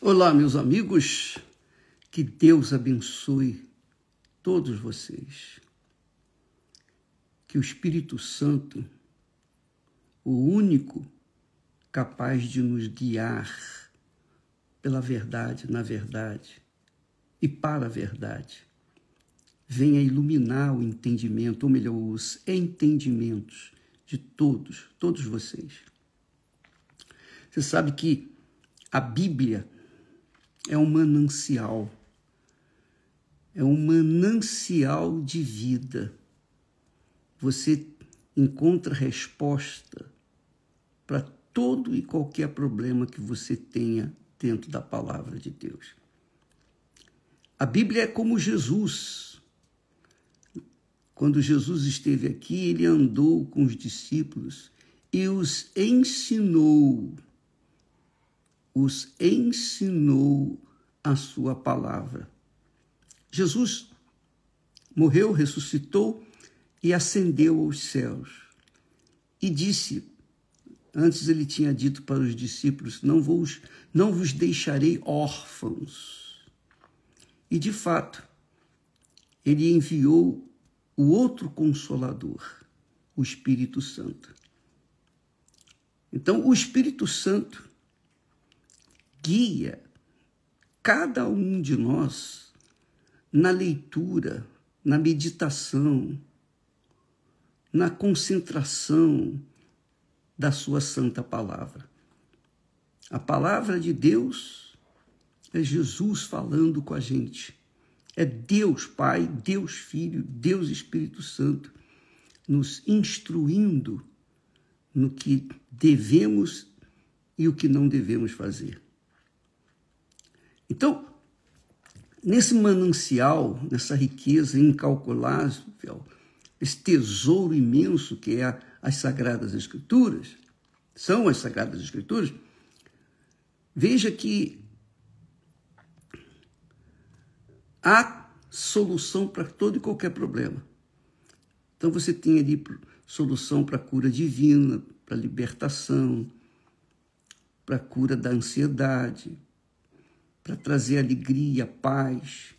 Olá, meus amigos, que Deus abençoe todos vocês. Que o Espírito Santo, o único capaz de nos guiar pela verdade, na verdade e para a verdade, venha iluminar o entendimento, ou melhor, os entendimentos de todos vocês. Você sabe que a Bíblia é um manancial de vida. Você encontra resposta para todo e qualquer problema que você tenha dentro da palavra de Deus. A Bíblia é como Jesus. Quando Jesus esteve aqui, ele andou com os discípulos e os ensinou a sua palavra. Jesus morreu, ressuscitou e ascendeu aos céus. E disse, antes ele tinha dito para os discípulos, não vos deixarei órfãos. E de fato, ele enviou o outro Consolador, o Espírito Santo. Então, o Espírito Santo guia cada um de nós na leitura, na meditação, na concentração da sua santa palavra. A palavra de Deus é Jesus falando com a gente. É Deus Pai, Deus Filho, Deus Espírito Santo nos instruindo no que devemos e o que não devemos fazer. Então, nesse manancial, nessa riqueza incalculável, esse tesouro imenso que é as Sagradas Escrituras, são as Sagradas Escrituras, veja que há solução para todo e qualquer problema. Então você tem ali solução para a cura divina, para a libertação, para a cura da ansiedade, para trazer alegria, paz.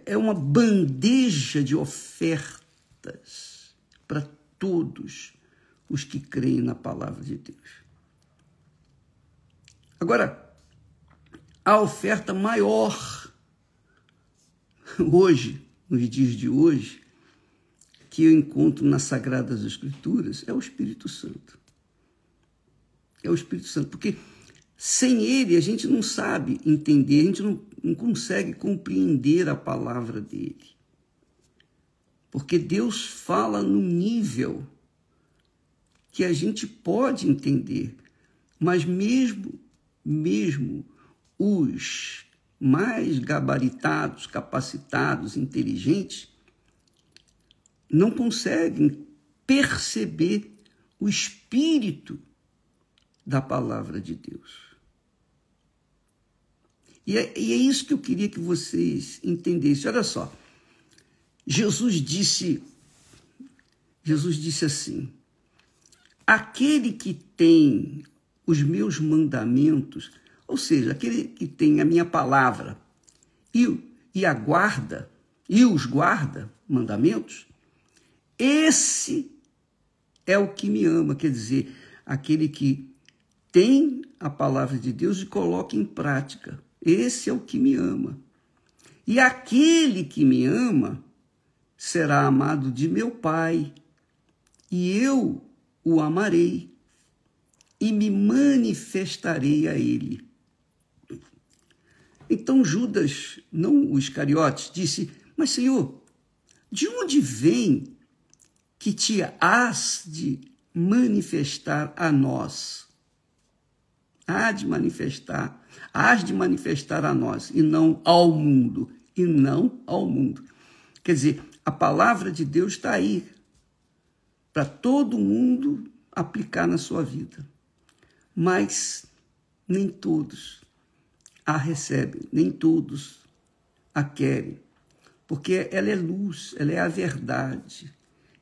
É uma bandeja de ofertas para todos os que creem na palavra de Deus. Agora, a oferta maior hoje, nos dias de hoje, que eu encontro nas Sagradas Escrituras, é o Espírito Santo. É o Espírito Santo, porque sem ele a gente não sabe entender, a gente não consegue compreender a palavra dele. Porque Deus fala num nível que a gente pode entender, mas mesmo os mais gabaritados, capacitados, inteligentes, não conseguem perceber o espírito da palavra de Deus. E é isso que eu queria que vocês entendessem. Olha só, Jesus disse assim, aquele que tem os meus mandamentos, ou seja, aquele que tem a minha palavra e aguarda, e os guarda, mandamentos, esse é o que me ama, quer dizer, aquele que tem a palavra de Deus e coloca em prática. Esse é o que me ama. E aquele que me ama será amado de meu Pai, e eu o amarei e me manifestarei a ele. Então Judas, não o Iscariotes, disse, mas Senhor, de onde vem que te hás de manifestar a nós? Hás de manifestar a nós, e não ao mundo, Quer dizer, a palavra de Deus está aí para todo mundo aplicar na sua vida. Mas nem todos a recebem, nem todos a querem, porque ela é luz, ela é a verdade.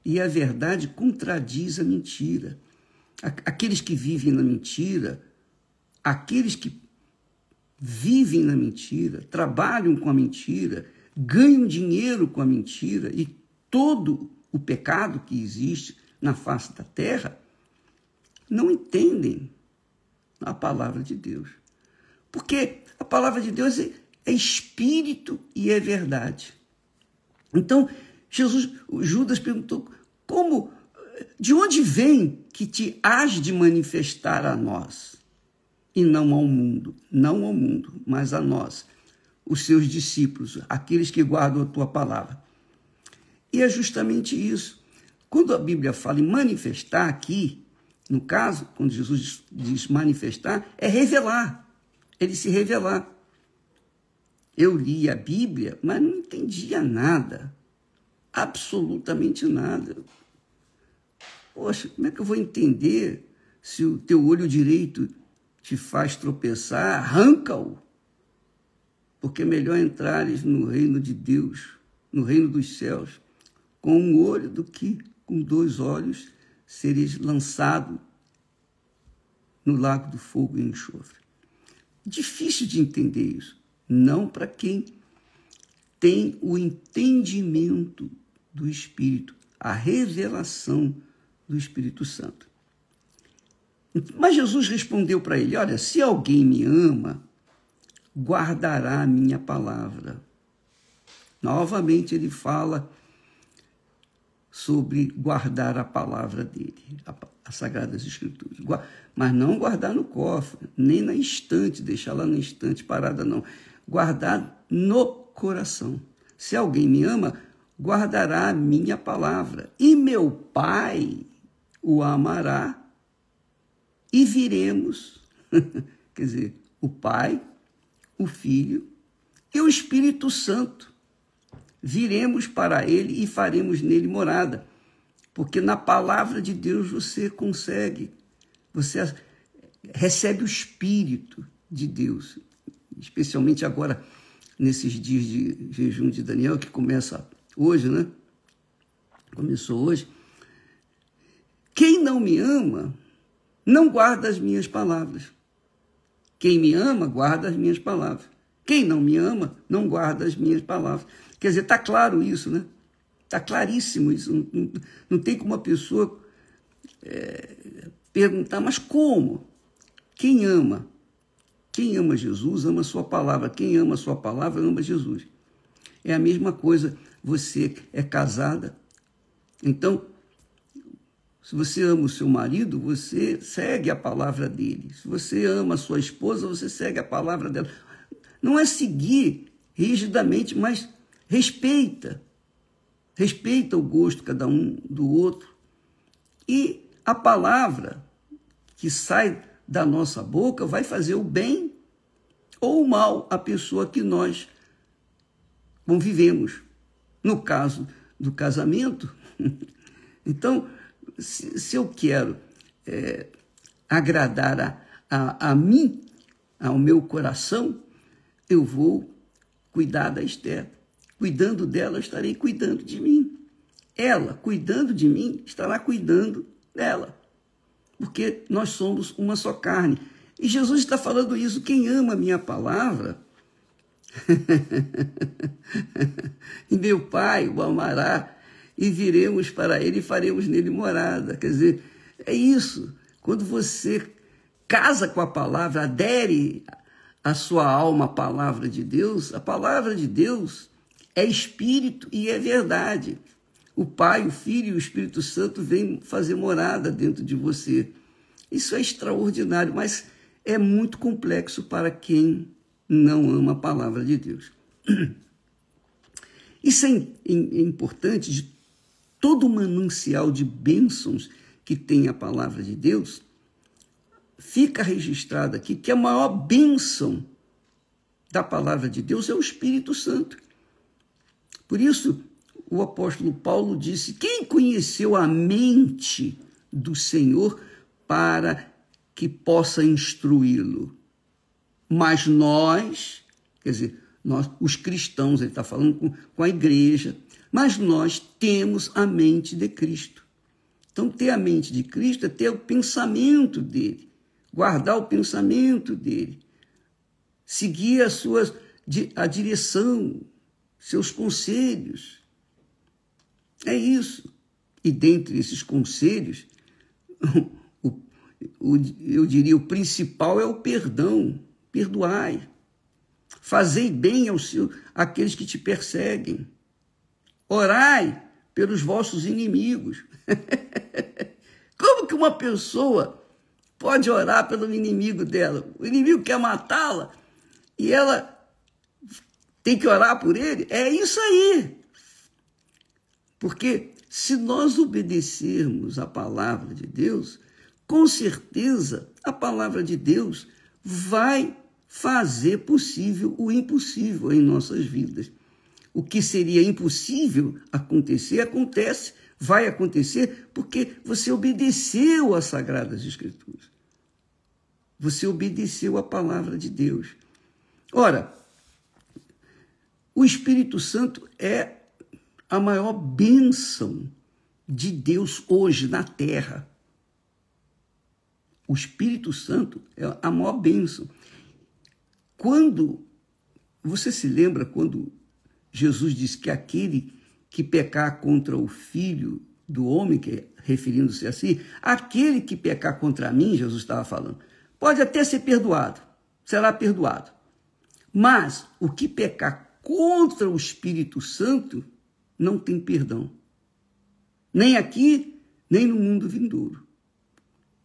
E a verdade contradiz a mentira. Aqueles que vivem na mentira aqueles que vivem na mentira, trabalham com a mentira, ganham dinheiro com a mentira e todo o pecado que existe na face da terra, não entendem a palavra de Deus. Porque a palavra de Deus é espírito e é verdade. Então, Judas perguntou, de onde vem que te hás de manifestar a nós? E não ao mundo, mas a nós, os seus discípulos, aqueles que guardam a tua palavra. E é justamente isso. Quando a Bíblia fala em manifestar aqui, no caso, quando Jesus diz manifestar, é revelar, ele se revelar. Eu li a Bíblia, mas não entendia nada, absolutamente nada. Poxa, como é que eu vou entender se o teu olho direito te faz tropeçar? Arranca-o, porque é melhor entrares no reino de Deus, no reino dos céus, com um olho do que com 2 olhos seres lançado no lago do fogo e enxofre. Difícil de entender isso, não para quem tem o entendimento do Espírito, a revelação do Espírito Santo. Mas Jesus respondeu para ele, olha, se alguém me ama, guardará a minha palavra. Novamente ele fala sobre guardar a palavra dele, as Sagradas Escrituras. Mas não guardar no cofre, nem na estante, deixar lá na estante parada, não. Guardar no coração. Se alguém me ama, guardará a minha palavra. E meu Pai o amará e viremos. Quer dizer, o Pai, o Filho e o Espírito Santo. Viremos para ele e faremos nele morada. Porque na palavra de Deus você recebe o Espírito de Deus. Especialmente agora, nesses dias de jejum de Daniel, que começa hoje, né? Começou hoje. Quem não me ama, não guarda as minhas palavras. Quem me ama, guarda as minhas palavras. Quem não me ama, não guarda as minhas palavras. Quer dizer, está claro isso, né? Está claríssimo isso. Não tem como uma pessoa perguntar, mas como? Quem ama Jesus, ama a sua palavra. Quem ama a sua palavra, ama Jesus. É a mesma coisa, você é casada. Então, se você ama o seu marido, você segue a palavra dele. Se você ama a sua esposa, você segue a palavra dela. Não é seguir rigidamente, mas respeita o gosto cada um do outro. E a palavra que sai da nossa boca vai fazer o bem ou o mal à pessoa que nós convivemos. No caso do casamento, então, se eu quero agradar a mim, ao meu coração, eu vou cuidar da Esther. Cuidando dela, eu estarei cuidando de mim. Ela, cuidando de mim, estará cuidando dela. Porque nós somos uma só carne. E Jesus está falando isso. Quem ama a minha palavra, e meu Pai o amará, e viremos para ele e faremos nele morada. Quer dizer, é isso. Quando você casa com a palavra, adere a sua alma à palavra de Deus, a palavra de Deus é espírito e é verdade. O Pai, o Filho e o Espírito Santo vêm fazer morada dentro de você. Isso é extraordinário, mas é muito complexo para quem não ama a palavra de Deus. Isso é importante, de todo o manancial de bênçãos que tem a palavra de Deus, fica registrado aqui que a maior bênção da palavra de Deus é o Espírito Santo. Por isso, o apóstolo Paulo disse, quem conheceu a mente do Senhor para que possa instruí-lo? Mas nós, quer dizer, nós, os cristãos, ele está falando com a igreja, mas nós temos a mente de Cristo. Então, ter a mente de Cristo é ter o pensamento dele, guardar o pensamento dele, seguir a direção, seus conselhos. É isso. E dentre esses conselhos, eu diria, o principal é o perdão. Perdoai. Fazei bem àqueles que te perseguem. Orai pelos vossos inimigos. Como que uma pessoa pode orar pelo inimigo dela? O inimigo quer matá-la e ela tem que orar por ele? É isso aí. Porque se nós obedecermos a palavra de Deus, com certeza a palavra de Deus vai fazer possível o impossível em nossas vidas. O que seria impossível acontecer, acontece, vai acontecer, porque você obedeceu às Sagradas Escrituras. Você obedeceu à palavra de Deus. Ora, o Espírito Santo é a maior bênção de Deus hoje na terra. O Espírito Santo é a maior bênção. Você se lembra quando Jesus disse que aquele que pecar contra o Filho do Homem, referindo-se assim, aquele que pecar contra mim, Jesus estava falando, pode até ser perdoado, será perdoado. Mas o que pecar contra o Espírito Santo não tem perdão. Nem aqui, nem no mundo vindouro.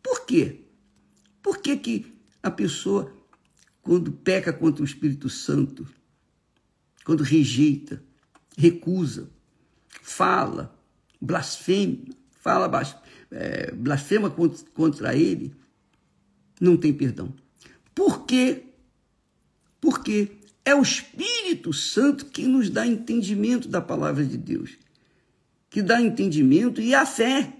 Por quê? Por que a pessoa, quando peca contra o Espírito Santo, quando rejeita, recusa, fala, blasfema contra ele, não tem perdão? Por quê? Porque é o Espírito Santo que nos dá entendimento da palavra de Deus, que dá entendimento e a fé.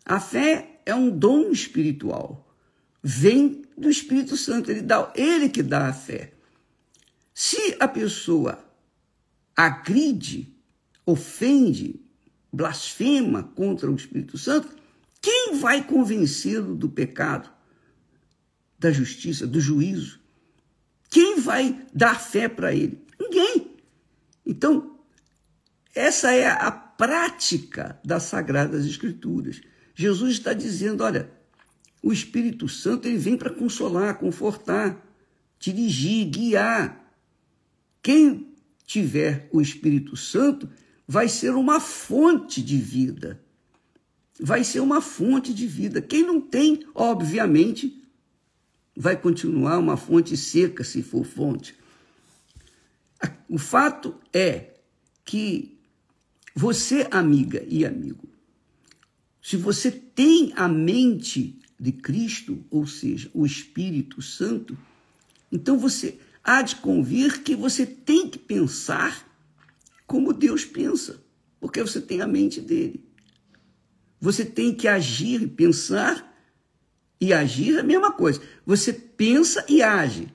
A fé é um dom espiritual, vem do Espírito Santo, ele que dá a fé. Se a pessoa agride, ofende, blasfema contra o Espírito Santo, quem vai convencê-lo do pecado, da justiça, do juízo? Quem vai dar fé para ele? Ninguém. Então, essa é a prática das Sagradas Escrituras. Jesus está dizendo, olha, o Espírito Santo ele vem para consolar, confortar, dirigir, guiar. Quem tiver o Espírito Santo vai ser uma fonte de vida. Vai ser uma fonte de vida. Quem não tem, obviamente, vai continuar uma fonte seca, se for fonte. O fato é que você, amiga e amigo, se você tem a mente de Cristo, ou seja, o Espírito Santo, então você há de convir que você tem que pensar como Deus pensa, porque você tem a mente dele. Você tem que agir, pensar e agir é a mesma coisa. Você pensa e age.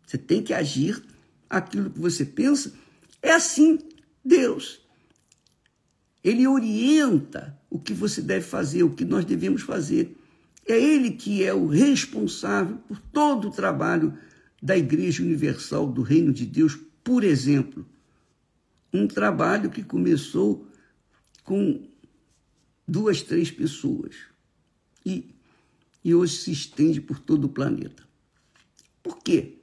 Você tem que agir aquilo que você pensa. É assim Deus. Ele orienta o que você deve fazer, o que nós devemos fazer. É ele que é o responsável por todo o trabalho da Igreja Universal do Reino de Deus, por exemplo. Um trabalho que começou com 2, 3 pessoas e hoje se estende por todo o planeta. Por quê?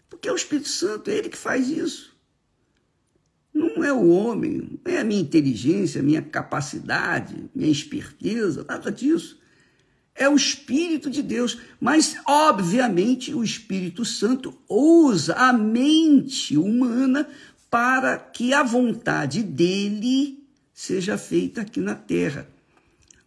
Porque é o Espírito Santo, é ele que faz isso. Não é o homem, não é a minha inteligência, a minha capacidade, minha esperteza, nada disso. É o Espírito de Deus, mas, obviamente, o Espírito Santo usa a mente humana para que a vontade dele seja feita aqui na terra.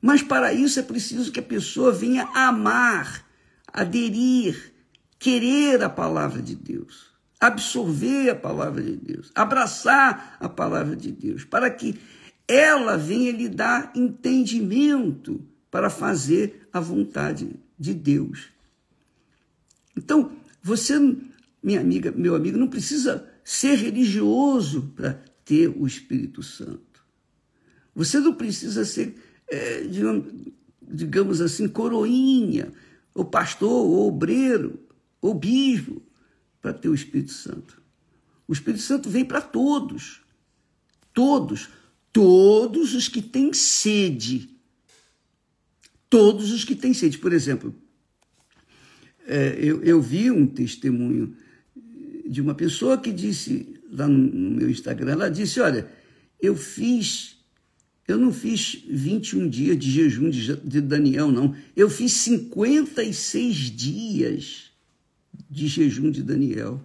Mas, para isso, é preciso que a pessoa venha amar, aderir, querer a palavra de Deus, absorver a palavra de Deus, abraçar a palavra de Deus, para que ela venha lhe dar entendimento para fazer a vontade de Deus. Então, você, minha amiga, meu amigo, não precisa ser religioso para ter o Espírito Santo. Você não precisa ser, digamos assim, coroinha, ou pastor, ou obreiro, ou bispo, para ter o Espírito Santo. O Espírito Santo vem para todos. Todos os que têm sede. Todos os que têm sede. Por exemplo, eu vi um testemunho de uma pessoa que disse, lá no meu Instagram, ela disse, olha, eu não fiz 21 dias de jejum de Daniel, não. Eu fiz 56 dias de jejum de Daniel.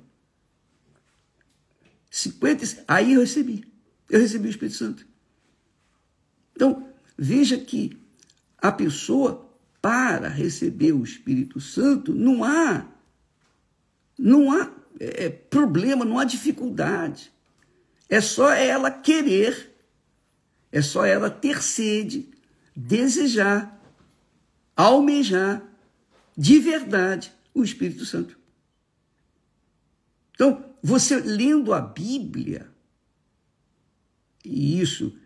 Aí eu recebi o Espírito Santo. Então, veja que a pessoa, para receber o Espírito Santo, não há problema, não há dificuldade. É só ela querer, é só ela ter sede, desejar, almejar, de verdade, o Espírito Santo. Então, você lendo a Bíblia, e isso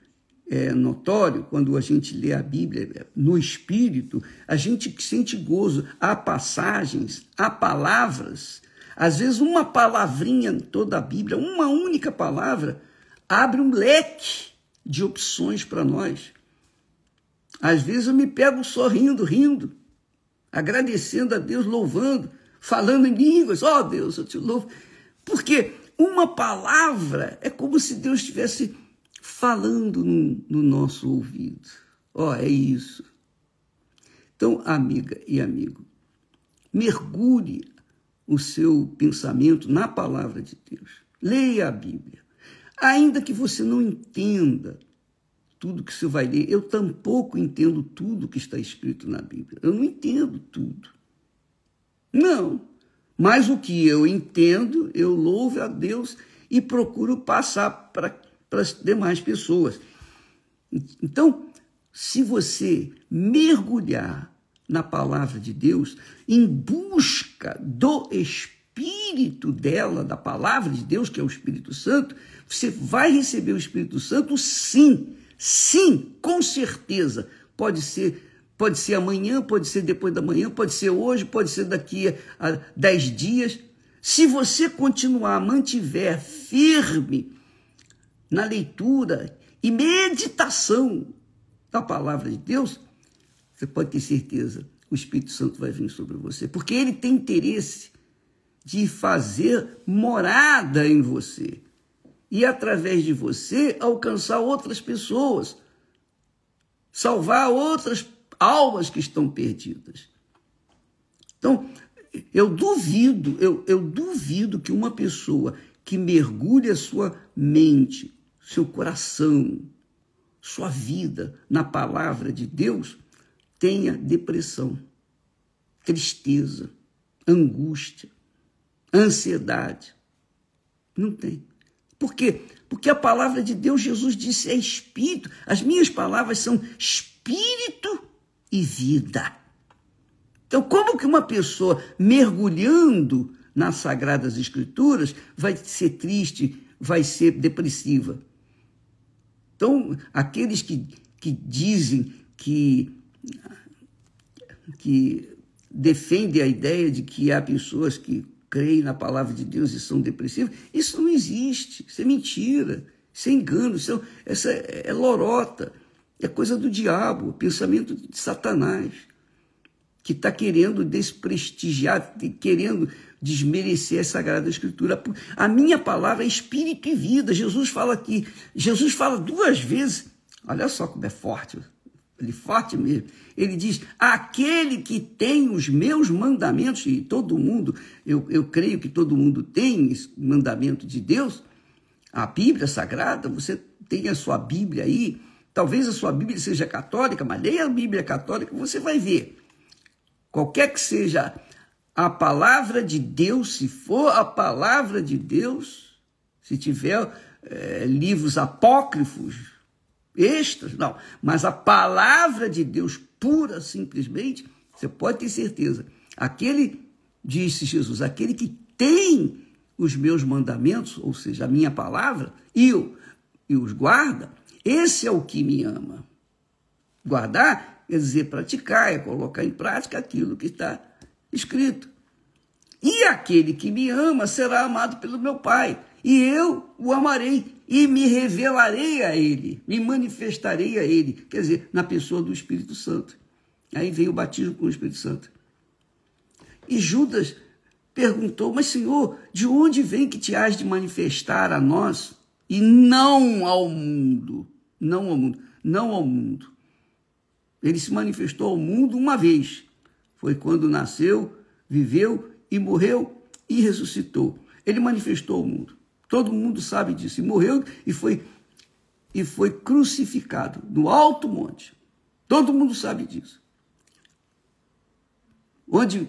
é notório, quando a gente lê a Bíblia no Espírito, a gente sente gozo. Há passagens, há palavras, às vezes uma palavrinha em toda a Bíblia, uma única palavra, abre um leque de opções para nós. Às vezes eu me pego sorrindo, rindo, agradecendo a Deus, louvando, falando em línguas. Oh, Deus, eu te louvo. Porque uma palavra é como se Deus estivesse falando no nosso ouvido. Ó, é isso. Então, amiga e amigo, mergulhe o seu pensamento na palavra de Deus. Leia a Bíblia. Ainda que você não entenda tudo que você vai ler, eu tampouco entendo tudo que está escrito na Bíblia. Eu não entendo tudo. Não. Mas o que eu entendo, eu louvo a Deus e procuro passar para as demais pessoas. Então, se você mergulhar na palavra de Deus, em busca do Espírito dela, da palavra de Deus, que é o Espírito Santo, você vai receber o Espírito Santo, sim, sim, com certeza. Pode ser amanhã, pode ser depois da manhã, pode ser hoje, pode ser daqui a 10 dias. Se você mantiver firme na leitura e meditação da palavra de Deus, você pode ter certeza, o Espírito Santo vai vir sobre você, porque ele tem interesse de fazer morada em você e, através de você, alcançar outras pessoas, salvar outras almas que estão perdidas. Então, eu duvido que uma pessoa que mergulhe a sua mente, seu coração, sua vida na palavra de Deus, tenha depressão, tristeza, angústia, ansiedade. Não tem. Por quê? Porque a palavra de Deus, Jesus disse, é espírito. As minhas palavras são espírito e vida. Então, como que uma pessoa mergulhando nas Sagradas Escrituras vai ser triste, vai ser depressiva? Então, aqueles que dizem que defendem a ideia de que há pessoas que creem na palavra de Deus e são depressivas, isso não existe, isso é mentira, isso é engano, isso é lorota, é coisa do diabo, pensamento de Satanás, que está querendo desprestigiar, querendo desmerecer a Sagrada Escritura. A minha palavra é espírito e vida. Jesus fala aqui, Jesus fala 2 vezes, olha só como é forte, ele é forte mesmo. Ele diz, aquele que tem os meus mandamentos, e todo mundo, eu creio que todo mundo tem esse mandamento de Deus, a Bíblia Sagrada, você tem a sua Bíblia aí, talvez a sua Bíblia seja católica, mas leia a Bíblia católica, você vai ver. Qualquer que seja a palavra de Deus, se for a palavra de Deus, se tiver livros apócrifos, extras, não, mas a palavra de Deus pura, simplesmente, você pode ter certeza. Aquele, disse Jesus, aquele que tem os meus mandamentos, ou seja, a minha palavra, e os guarda, esse é o que me ama. Guardar quer dizer praticar, é colocar em prática aquilo que está escrito. E aquele que me ama será amado pelo meu Pai, e eu o amarei e me revelarei a ele, me manifestarei a ele, quer dizer, na pessoa do Espírito Santo. Aí vem o batismo com o Espírito Santo. E Judas perguntou, mas Senhor, de onde vem que te has de manifestar a nós e não ao mundo? Não ao mundo, não ao mundo. Ele se manifestou ao mundo uma vez. Foi quando nasceu, viveu e morreu e ressuscitou. Ele manifestou ao mundo. Todo mundo sabe disso. E morreu e foi crucificado no alto monte. Todo mundo sabe disso. Onde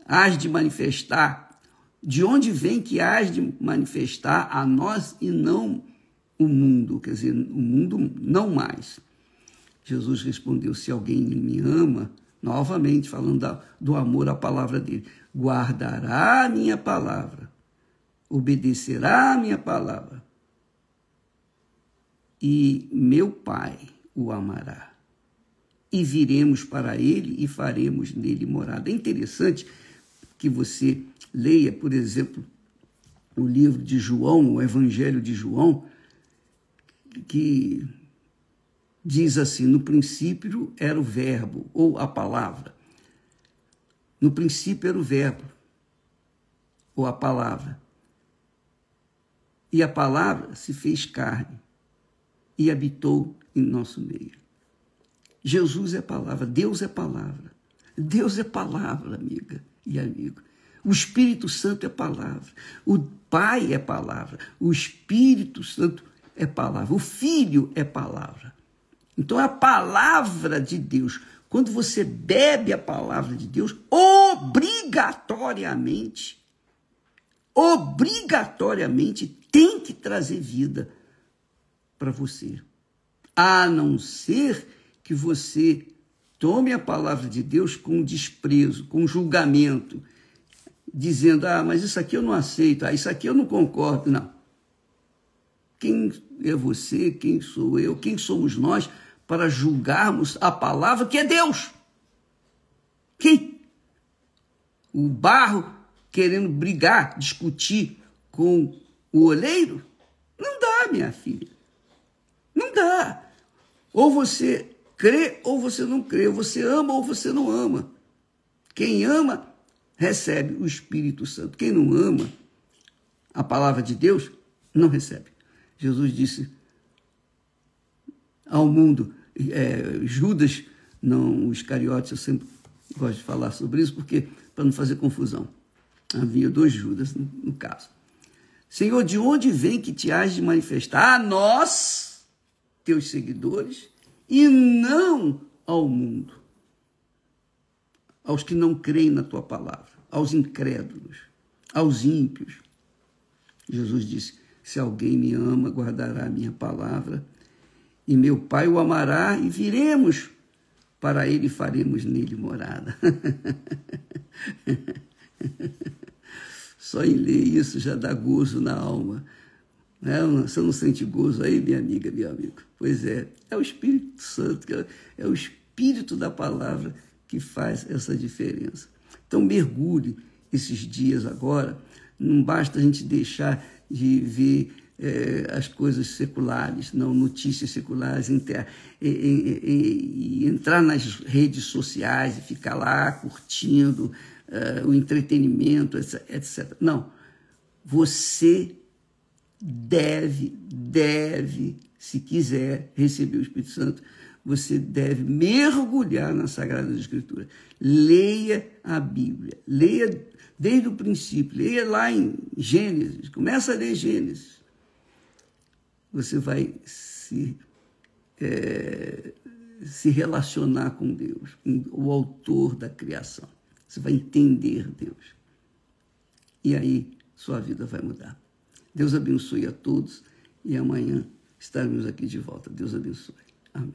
hás de manifestar, de onde vem que hás de manifestar a nós e não o mundo, quer dizer, o mundo não mais. Jesus respondeu, se alguém me ama, novamente falando do amor à palavra dele, guardará a minha palavra, obedecerá a minha palavra, e meu Pai o amará. E viremos para ele e faremos nele morada. É interessante que você leia, por exemplo, o livro de João, o Evangelho de João, que diz assim, no princípio era o verbo, ou a palavra. No princípio era o verbo, ou a palavra. E a palavra se fez carne e habitou em nosso meio. Jesus é palavra, Deus é palavra. Deus é palavra, amiga e amigo. O Espírito Santo é palavra. O Pai é palavra. O Espírito Santo é palavra. O Filho é palavra. Então, é a palavra de Deus. Quando você bebe a palavra de Deus, obrigatoriamente tem que trazer vida para você. A não ser que você tome a palavra de Deus com desprezo, com julgamento, dizendo, mas isso aqui eu não aceito, isso aqui eu não concordo. Não. Quem é você, quem sou eu, quem somos nós para julgarmos a palavra que é Deus? Quem? O barro querendo brigar, discutir com o oleiro? Não dá, minha filha. Não dá. Ou você crê ou você não crê. Você ama ou você não ama. Quem ama, recebe o Espírito Santo. Quem não ama a palavra de Deus, não recebe. Jesus disse ao mundo, Judas, não os Iscariotes, eu sempre gosto de falar sobre isso, porque para não fazer confusão. Havia 2 Judas no caso. Senhor, de onde vem que te has de manifestar a nós, teus seguidores, e não ao mundo, aos que não creem na tua palavra, aos incrédulos, aos ímpios? Jesus disse, se alguém me ama, guardará a minha palavra, e meu Pai o amará, e viremos para ele e faremos nele morada. Só em ler isso já dá gozo na alma. Você não sente gozo aí, minha amiga, meu amigo? Pois é o Espírito Santo, é o Espírito da palavra que faz essa diferença. Então mergulhe esses dias agora, não basta a gente deixar de ver as coisas seculares, não, notícias seculares, e entrar nas redes sociais e ficar lá curtindo o entretenimento, etc. Não, você deve, se quiser receber o Espírito Santo, você deve mergulhar na Sagrada Escritura. Leia a Bíblia, leia desde o princípio, leia lá em Gênesis, começa a ler Gênesis. Você vai se relacionar com Deus, com o autor da criação. Você vai entender Deus. E aí sua vida vai mudar. Deus abençoe a todos e amanhã estaremos aqui de volta. Deus abençoe. Amém.